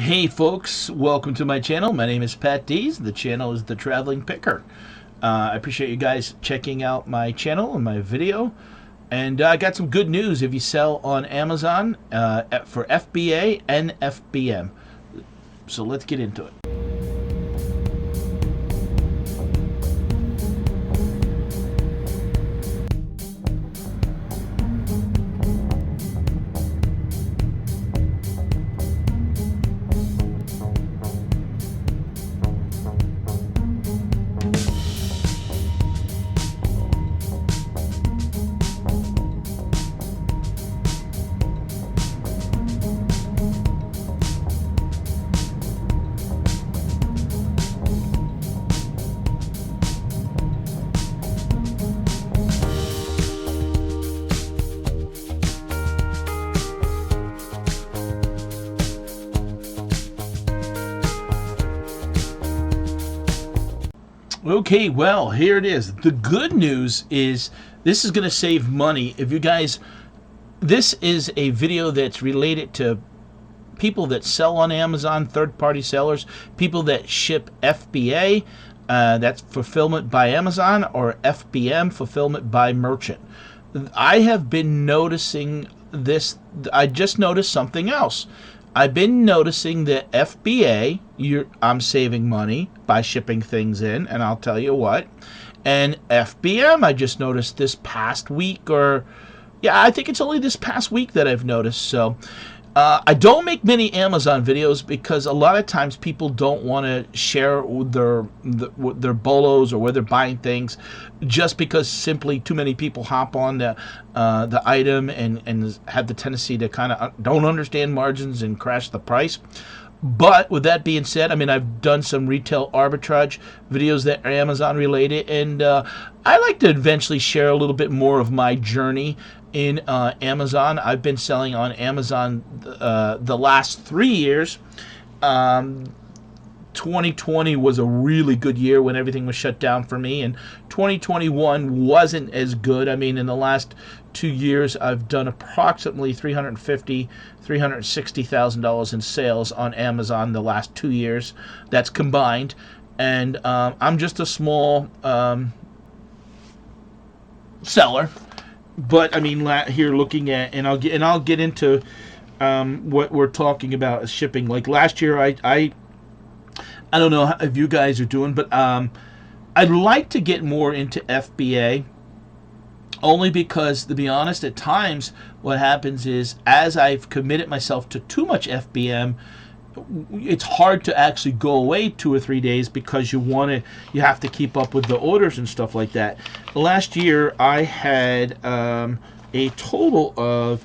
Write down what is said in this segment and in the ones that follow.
Hey folks, welcome to my channel. My name is Patdees. The channel is The Traveling Picker. I appreciate you guys checking out my channel and my video. And I got some good news if you sell on Amazon for FBA and FBM. So let's get into it. Okay, well, here it is. The good news is this is going to save money. If you guys, this is a video that's related to people that sell on Amazon, third-party sellers, people that ship FBA, that's fulfillment by Amazon, or FBM, fulfillment by merchant. I have been noticing this. I just noticed something else. I've been noticing that FBA, I'm saving money by shipping things in, and I'll tell you what. And FBM, I just noticed this past week, I think it's only this past week that I've noticed. So I don't make many Amazon videos because a lot of times people don't want to share their bolos or where they're buying things, just because simply too many people hop on the item and have the tendency to kind of don't understand margins and crash the price. But with that being said, I mean, I've done some retail arbitrage videos that are Amazon related, and I like to eventually share a little bit more of my journey in Amazon. I've been selling on Amazon the last 3 years. 2020 was a really good year when everything was shut down for me, and 2021 wasn't as good. I mean, in the last 2 years, I've done approximately $360,000 in sales on Amazon the last 2 years. That's combined, and I'm just a small seller. But I mean, here looking at, and I'll get into what we're talking about as shipping. Like last year, I don't know if you guys are doing, but I'd like to get more into FBA, only because, to be honest, at times what happens is, as I've committed myself to too much FBM, it's hard to actually go away 2 or 3 days because you have to keep up with the orders and stuff like that. Last year I had a total of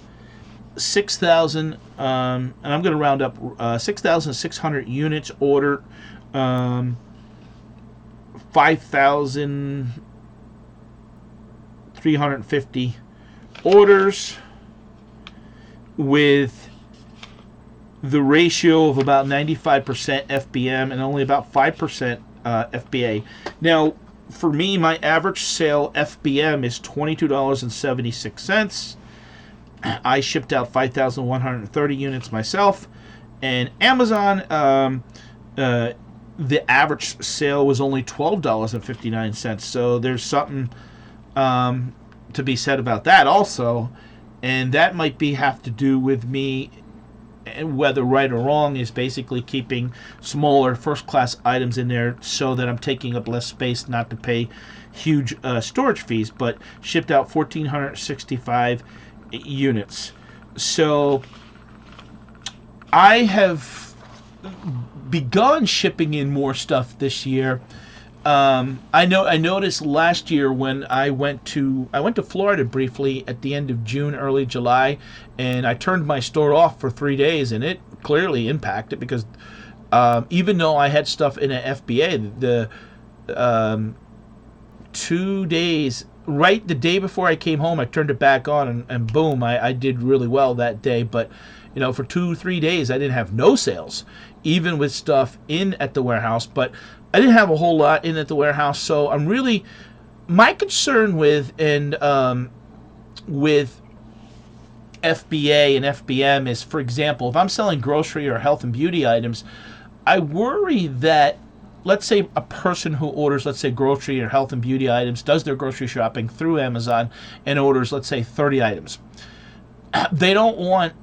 6,000, and I'm going to round up, 6,600 units ordered, 5,350 orders, with the ratio of about 95% FBM and only about 5% FBA. Now, for me, my average sale FBM is $22.76. I shipped out 5,130 units myself, and Amazon, the average sale was only $12.59. So there's something to be said about that also, and that might have to do with me, whether right or wrong, is basically keeping smaller first-class items in there so that I'm taking up less space, not to pay huge storage fees. But shipped out 1,465 units. So I have begun shipping in more stuff this year. I noticed last year when I went to Florida briefly at the end of June, early July, and I turned my store off for 3 days, and it clearly impacted because even though I had stuff in an FBA, the 2 days, right the day before I came home, I turned it back on, and boom, I did really well that day. But you know, for 2-3 days, I didn't have no sales, even with stuff in at the warehouse. But I didn't have a whole lot in at the warehouse, so I'm really, my concern with FBA and FBM is, for example, if I'm selling grocery or health and beauty items, I worry that, let's say a person who orders, let's say, grocery or health and beauty items, does their grocery shopping through Amazon and orders, let's say, 30 items. They don't want,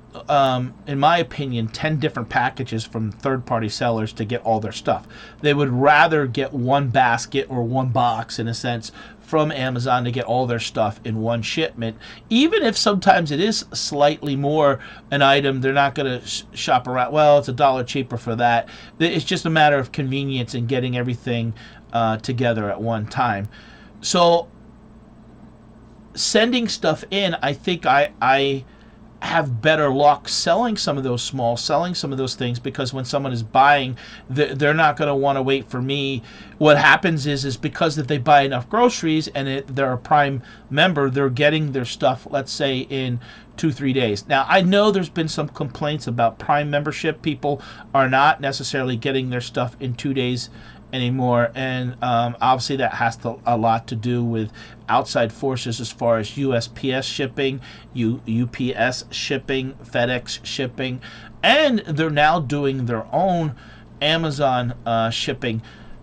in my opinion, 10 different packages from third-party sellers to get all their stuff. They would rather get one basket or one box, in a sense, from Amazon to get all their stuff in one shipment. Even if sometimes it is slightly more an item, they're not going to shop around. Well, it's $1 cheaper for that. It's just a matter of convenience and getting everything together at one time. So sending stuff in, I think I have better luck selling some of those things, because when someone is buying, they're not going to want to wait for me. What happens is because if they buy enough groceries and they're a Prime member, they're getting their stuff, let's say, in 2-3 days. Now, I know there's been some complaints about Prime membership. People are not necessarily getting their stuff in 2 days anymore, and obviously that has a lot to do with outside forces as far as USPS shipping, UPS shipping, FedEx shipping, and they're now doing their own Amazon shipping.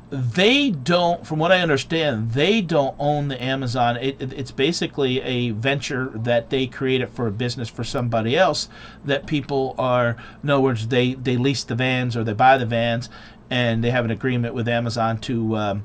They don't, from what I understand, they don't own the Amazon. It's basically a venture that they created for a business for somebody else, that people are, in other words, they lease the vans or they buy the vans, and they have an agreement with Amazon to,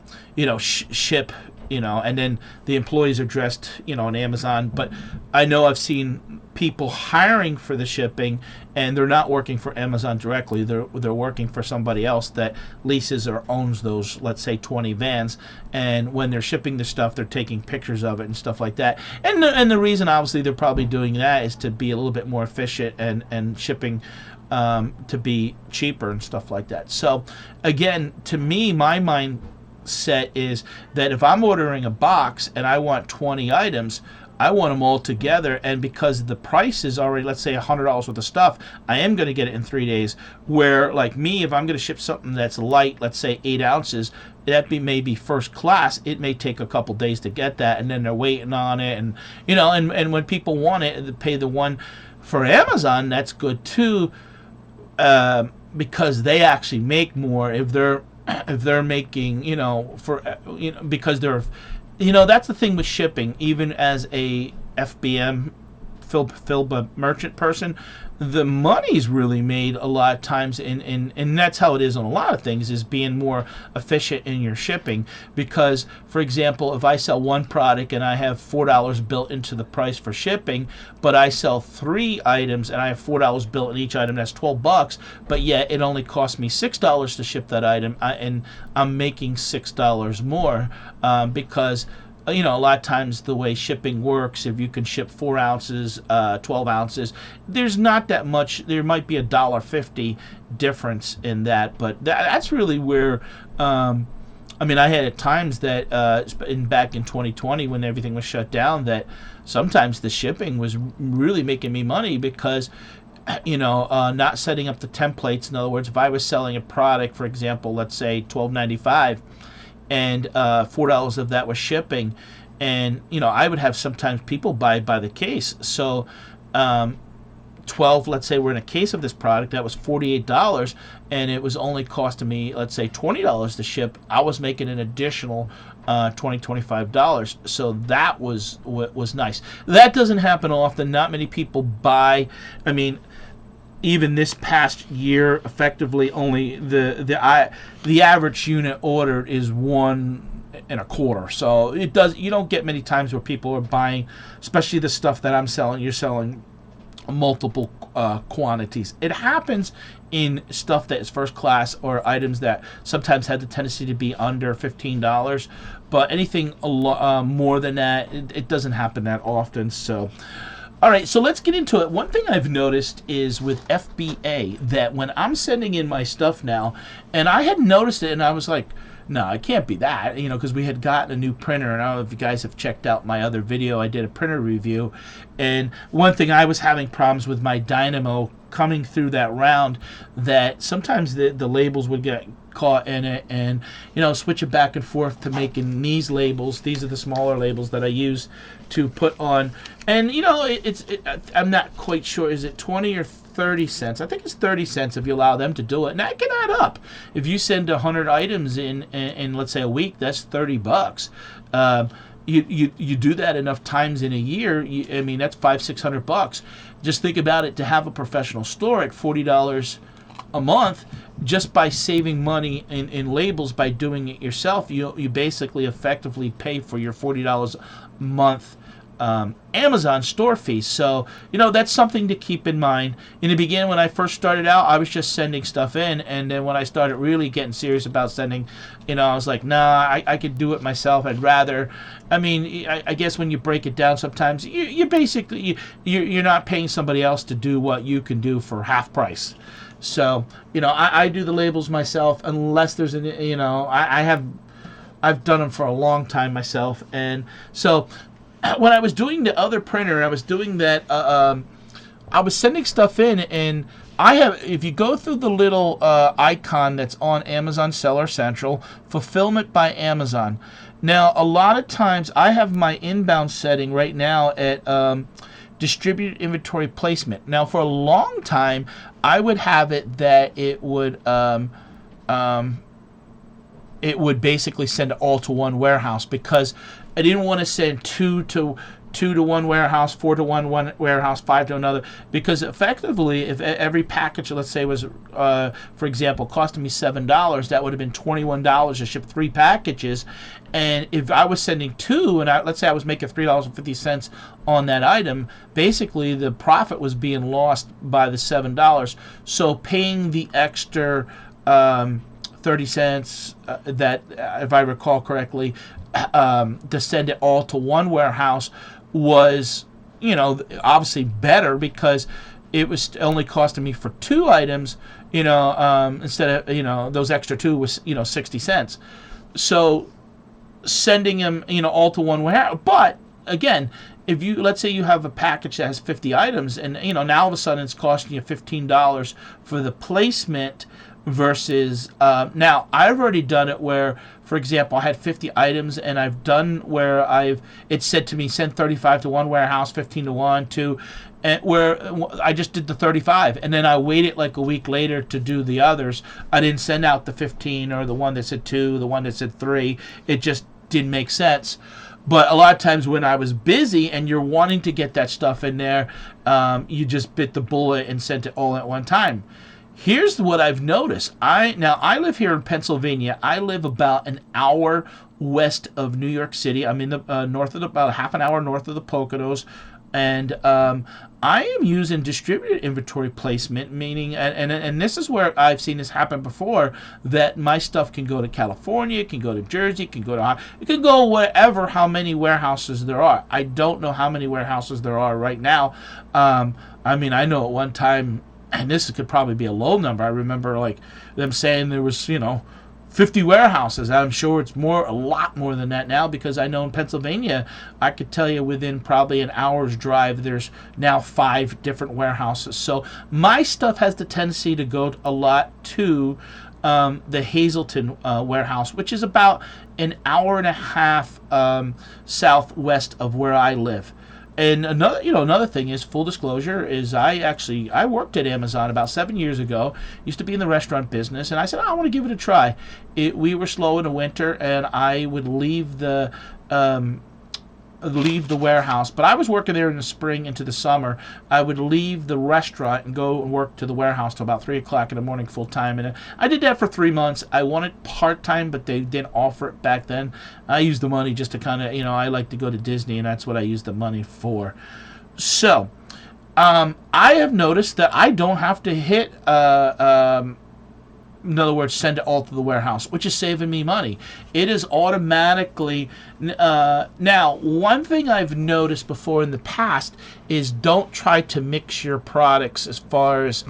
ship, and then the employees are dressed, on Amazon. But I know I've seen people hiring for the shipping, and they're not working for Amazon directly. They're working for somebody else that leases or owns those, let's say, 20 vans. And when they're shipping the stuff, they're taking pictures of it and stuff like that. And the reason, obviously, they're probably doing that is to be a little bit more efficient and shipping to be cheaper and stuff like that. So again, to me, my mindset is that if I'm ordering a box and I want 20 items, I want them all together, and because the price is already, let's say, $100 worth of stuff, I am going to get it in 3 days. Where, like me, if I'm going to ship something that's light, let's say 8 ounces, that may be first class, it may take a couple days to get that, and then they're waiting on it, and and when people want it, they pay the one for Amazon. That's good too, because they actually make more if they're making, because they're, that's the thing with shipping. Even as a FBM, Philba merchant person, the money's really made a lot of times and that's how it is on a lot of things, is being more efficient in your shipping. Because, for example, if I sell one product and I have $4 built into the price for shipping, but I sell 3 items and I have $4 built in each item, that's $12, but yet it only cost me $6 to ship that item, and I'm making $6 more, because a lot of times the way shipping works, if you can ship 4 ounces, 12 ounces, there's not that much. There might be $1.50 difference in that, but that's really where, I had at times that back in 2020 when everything was shut down, that sometimes the shipping was really making me money, because not setting up the templates. In other words, if I was selling a product, for example, let's say $12.95, and $4 of that was shipping, and I would have sometimes people buy by the case. So 12, let's say we're in a case of this product that was $48, and it was only costing me, let's say, $20 to ship. I was making an additional $25. So that was nice. That doesn't happen often. Not many people buy. Even this past year, effectively only the average unit ordered is 1.25. So you don't get many times where people are buying, especially the stuff that I'm selling. You're selling multiple quantities. It happens in stuff that is first class, or items that sometimes have the tendency to be under $15. But anything more than that, it doesn't happen that often. So. All right, so let's get into it. One thing I've noticed is with FBA, that when I'm sending in my stuff now, and I had noticed it, and I was like, no, it can't be that, because we had gotten a new printer, and I don't know if you guys have checked out my other video. I did a printer review, and one thing, I was having problems with my Dynamo coming through that round, that sometimes the labels would get caught in it, and switch it back and forth to making these labels. These are the smaller labels that I use to put on, and I'm not quite sure, is it 20 or 30 cents? I think it's 30 cents if you allow them to do it, and that can add up. If you send 100 items in let's say a week, that's $30. You do that enough times in a year, that's $500-600. Just think about it, to have a professional store at $40 a month, just by saving money in labels by doing it yourself, you basically effectively pay for your $40 a month Amazon store fees. So that's something to keep in mind. In the beginning, when I first started out, I was just sending stuff in, and then when I started really getting serious about sending, I was like, nah, I could do it myself. I'd rather. I guess when you break it down, sometimes you basically you're not paying somebody else to do what you can do for half price. So I do the labels myself, unless there's I've done them for a long time myself. And so when I was doing the other printer, I was doing that. I was sending stuff in, and if you go through the little icon that's on Amazon Seller Central, Fulfillment by Amazon. Now, a lot of times I have my inbound setting right now at distributed inventory placement. Now, for a long time, I would have it that it would basically send it all to one warehouse, because I didn't want to send two to one warehouse, 4 to one warehouse, 5 to another, because effectively, if every package, let's say, was, for example, costing me $7, that would have been $21 to ship 3 packages. And if I was sending 2, and let's say I was making $3.50 on that item, basically the profit was being lost by the $7. So paying the extra 30 cents, that, if I recall correctly, to send it all to one warehouse was, obviously better, because it was only costing me for 2 items, instead of, those extra 2 was, 60 cents. So sending them, all to one warehouse. But again, if let's say you have a package that has 50 items, and now all of a sudden it's costing you $15 for the placement, versus now I've already done it where, for example, I had 50 items, and I've done where it said to me, send 35 to one warehouse, 15 to one, and where I just did the 35, and then I waited like a week later to do the others. I didn't send out the 15 or the one that said 2, the one that said 3. It just didn't make sense. But a lot of times when I was busy and you're wanting to get that stuff in there, you just bit the bullet and sent it all at one time. Here's what I've noticed. I live here in Pennsylvania. I live about an hour west of New York City. I'm in the about half an hour north of the Poconos, and I am using distributed inventory placement, meaning, and this is where I've seen this happen before, that my stuff can go to California, it can go to Jersey, it can go wherever, how many warehouses there are. I don't know how many warehouses there are right now. I know at one time, and this could probably be a low number, I remember like them saying there was 50 warehouses. I'm sure it's a lot more than that now, because I know in Pennsylvania, I could tell you within probably an hour's drive, there's now 5 different warehouses. So my stuff has the tendency to go a lot to the Hazleton warehouse, which is about an hour and a half southwest of where I live. And another thing is, full disclosure, is I worked at Amazon about 7 years ago. Used to be in the restaurant business, and I said, I want to give it a try. We were slow in the winter, and I would leave the warehouse. But I was working there in the spring into the summer. I would leave the restaurant and go and work to the warehouse till about 3 o'clock in the morning full time. And I did that for 3 months. I wanted part time, but they didn't offer it back then. I used the money just to kind of, I like to go to Disney, and that's what I used the money for. So I have noticed that I don't have to hit in other words, send it all to the warehouse, which is saving me money. It is automatically. Now, one thing I've noticed before in the past is, don't try to mix your products as far as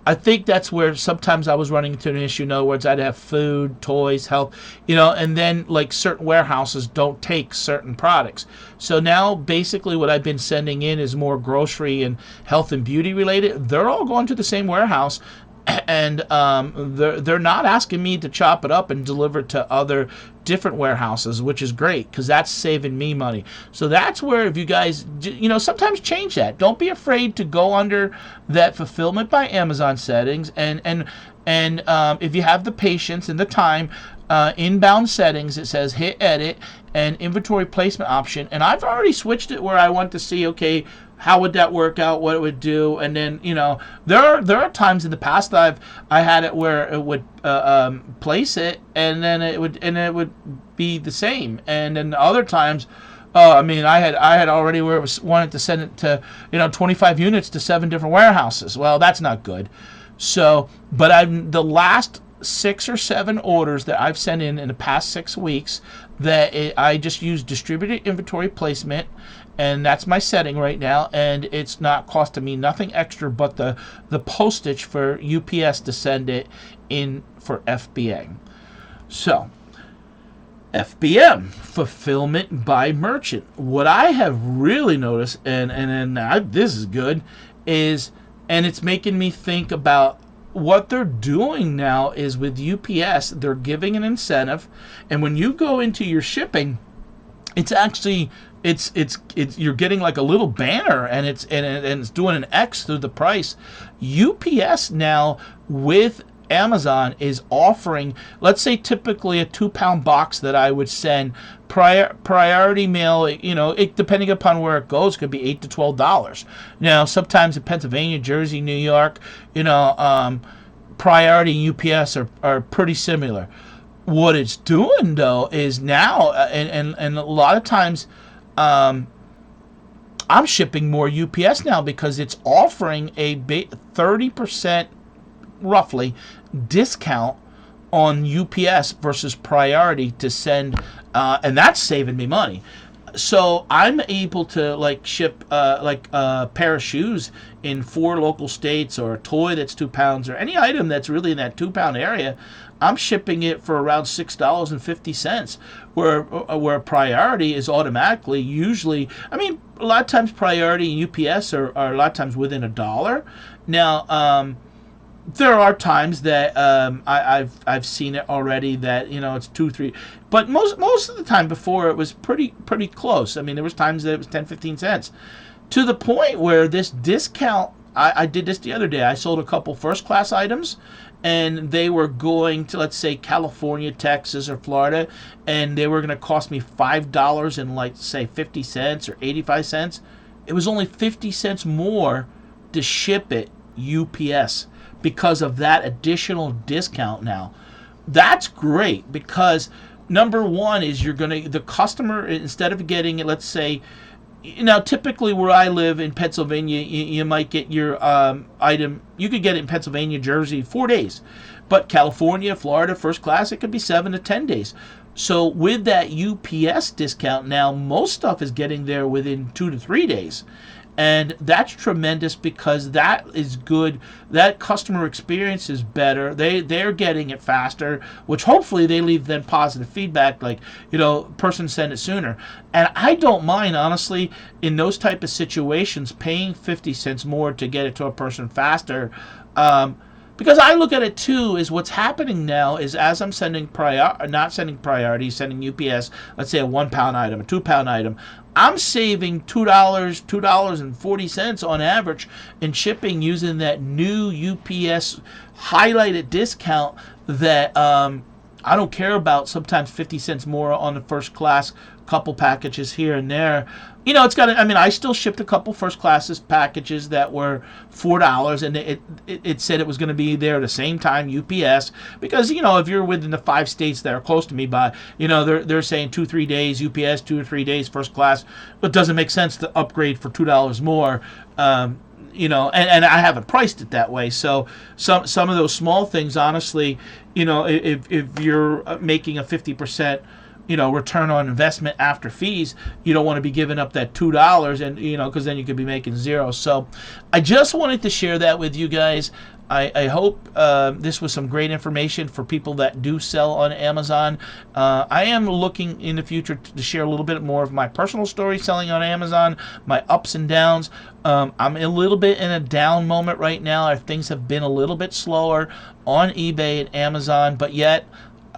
I think that's where sometimes I was running into an issue. In other words, I'd have food, toys, health, you know, and then like certain warehouses don't take certain products. So now basically what I've been sending in is more grocery and health and beauty related. They're all going to the same warehouse, and they're not asking me to chop it up and deliver it to other different warehouses, which is great because that's saving me money. So that's where, if you guys, you know, sometimes change that. Don't be afraid to go under that fulfillment by Amazon settings, and if you have the patience and the time, inbound settings, it says hit edit and inventory placement option, and I've already switched it where I want to see, okay, how would that work out, what it would do, and then, you know, there are times in the past that I had it where it would place it, and then it would be the same, and then other times, I mean, I had already where it was wanted to send it to, you know, 25 units to 7 different warehouses. Well, that's not good. So, but the last 6 or 7 orders that I've sent in the past 6 weeks, I just use distributed inventory placement, and that's my setting right now, and it's not costing me nothing extra but the postage for UPS to send it in for FBA. So FBM, fulfillment by merchant. What I have really noticed, this is good, is, and it's making me think about what they're doing now is with UPS, they're giving an incentive, and when you go into your shipping, it's actually it's you're getting like a little banner, and it's doing an X through the price. UPS now with Amazon is offering, let's say typically a 2-pound box that I would send priority mail, you know, it, depending upon where it goes, could be $8 to $12. Now sometimes in Pennsylvania, Jersey, New York, you know, priority and UPS are pretty similar. What it's doing though is now, and a lot of times, I'm shipping more UPS now because it's offering a 30% roughly discount on UPS versus priority to send, and that's saving me money. So I'm able to like ship a pair of shoes in 4 local states, or a toy that's 2 pounds, or any item that's really in that 2-pound area. I'm shipping it for around $6.50, where priority is automatically, usually, I mean, a lot of times priority and UPS are a lot of times within $1. Now, there are times that I've seen it already that, you know, it's 2, 3, but most of the time before it was pretty close. I mean, there was times that it was 10, 15 cents, to the point where this discount. I did this the other day. I sold a couple first class items, and they were going to, let's say, California, Texas, or Florida, and they were going to cost me $5 and, like, say 50 cents or 85 cents. It was only 50 cents more to ship it UPS because of that additional discount now. That's great because number one is the customer, instead of getting it, let's say, now typically where I live in Pennsylvania, you might get your item, you could get it in Pennsylvania, Jersey, 4 days. But California, Florida, first class, it could be 7 to 10 days. So with that UPS discount now, most stuff is getting there within 2 to 3 days. And that's tremendous because that is good. That customer experience is better. They're getting it faster, which hopefully they leave then positive feedback, like, you know, person send it sooner. And I don't mind, honestly, in those type of situations, paying 50 cents more to get it to a person faster. Because I look at it too, is what's happening now is, as I'm sending not sending priority, sending UPS, let's say a 1-pound item, a 2-pound item, I'm saving $2.40 on average in shipping using that new UPS highlighted discount that I don't care about. Sometimes 50 cents more on the first class, couple packages here and there. You know, it's got. I mean, I still shipped a couple first classes packages that were $4, and it said it was going to be there at the same time UPS, because, you know, if you're within the 5 states that are close to me by, you know, they're saying 2-3 days UPS, 2 or 3 days first class. It doesn't make sense to upgrade for $2 more. You know, and I haven't priced it that way. So some of those small things, honestly, you know, if you're making a 50%, you know, return on investment after fees, you don't want to be giving up that $2, and, you know, because then you could be making 0. So I just wanted to share that with you guys. I hope this was some great information for people that do sell on Amazon. I am looking in the future to share a little bit more of my personal story selling on Amazon, my ups and downs. I'm a little bit in a down moment right now. Things have been a little bit slower on eBay and Amazon, but yet,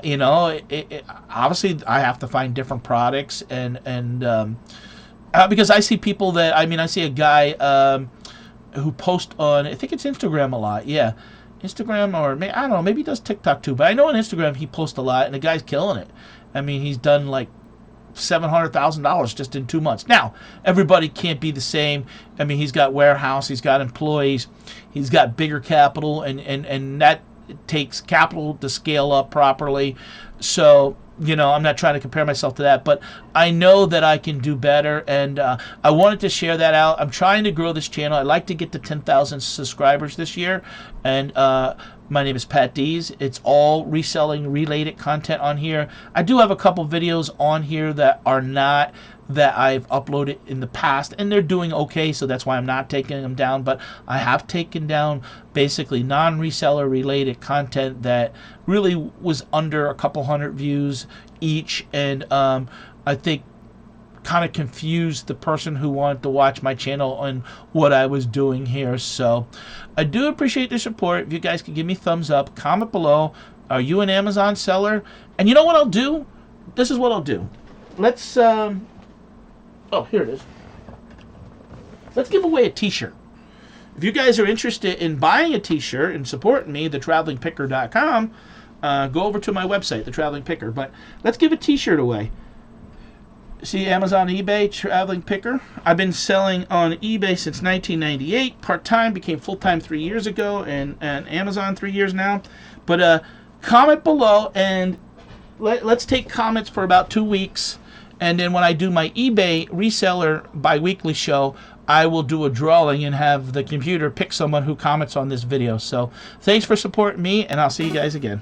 you know, obviously I have to find different products and because I see people that, I mean, I see a guy who posts on, I think it's Instagram a lot. Yeah, Instagram, or I don't know, maybe he does TikTok too. But I know on Instagram he posts a lot, and the guy's killing it. I mean, he's done like $700,000 just in 2 months. Now, everybody can't be the same. I mean, he's got warehouse, he's got employees, he's got bigger capital, and that takes capital to scale up properly. So, you know, I'm not trying to compare myself to that, but I know that I can do better, and I wanted to share that out. I'm trying to grow this channel. I'd like to get to 10,000 subscribers this year, and my name is Patdees. It's all reselling related content on here. I do have a couple videos on here that are not, that I've uploaded in the past, and they're doing okay, so that's why I'm not taking them down. But I have taken down basically non-reseller related content that really was under a couple hundred views each, and I think kind of confused the person who wanted to watch my channel on what I was doing here. So I do appreciate the support. If you guys could give me thumbs up, comment below. Are you an Amazon seller? And you know what I'll do? This is what I'll do. Let's oh, here it is. Let's give away a t-shirt. If you guys are interested in buying a t-shirt and supporting me, thetravelingpicker.com, go over to my website, The Traveling Picker. But let's give a t-shirt away. See, Amazon, eBay, Traveling Picker. I've been selling on eBay since 1998. Part-time, became full-time 3 years ago, and Amazon 3 years now. But comment below, and let's take comments for about 2 weeks. And then when I do my eBay reseller bi-weekly show, I will do a drawing and have the computer pick someone who comments on this video. So thanks for supporting me, and I'll see you guys again.